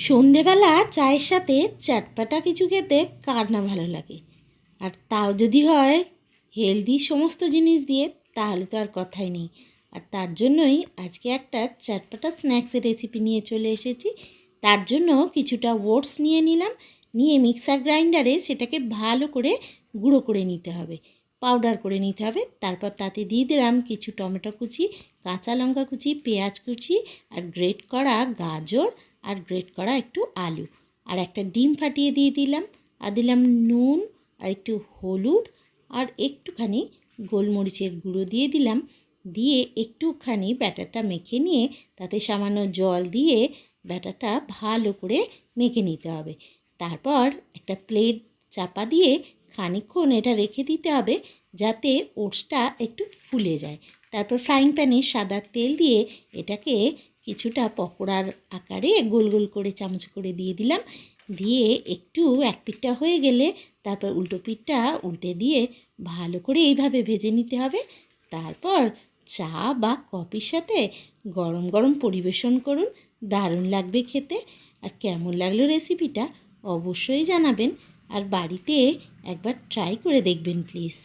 সন্ধেবেলা চায়ের সাথে চটপটা কিছু খেতে কার না ভালো লাগে। আর তাও যদি হয় হেলদি সমস্ত জিনিস দিয়ে, তাহলে তো আর কথাই নেই। আর তার জন্যই আজকে একটা চটপটা স্ন্যাক্সের রেসিপি নিয়ে চলে এসেছি। তার জন্য কিছুটা ওটস নিয়ে নিলাম, নিয়ে মিক্সার গ্রাইন্ডারে সেটাকে ভালো করে গুঁড়ো করে নিতে হবে, পাউডার করে নিতে হবে। তারপর তাতে দিয়ে দিলাম কিছু টমেটো কুচি, কাঁচা লঙ্কা কুচি, পেঁয়াজ কুচি, আর গ্রেট করা গাজর, আর গ্রেট করা একটু আলু, আর একটা ডিম ফাটিয়ে দিয়ে দিলাম। আর দিলাম নুন, আর একটু হলুদ, আর একটুখানি গোলমরিচের গুঁড়ো দিয়ে দিলাম। দিয়ে একটুখানি ব্যাটারটা মেখে নিয়ে তাতে সামান্য জল দিয়ে ব্যাটারটা ভালো করে মেখে নিতে হবে। তারপর একটা প্লেট চাপা দিয়ে খানিকক্ষণ এটা রেখে দিতে হবে, যাতে ওটসটা একটু ফুলে যায়। তারপর ফ্রাইং প্যানে সাদা তেল দিয়ে এটাকে কিছুটা পকোড়ার আকারে গোল গোল করে চামচ করে দিয়ে দিলাম। দিয়ে একটু এক পিঠটা হয়ে গেলে তারপর উল্টো পিঠটা উল্টে দিয়ে ভালো করে এইভাবে ভেজে নিতে হবে। তারপর চা বা কফির সাথে গরম গরম পরিবেশন করুন, দারুণ লাগবে খেতে। আর কেমন লাগলো রেসিপিটা অবশ্যই জানাবেন, আর বাড়িতে একবার ট্রাই করে দেখবেন প্লিজ।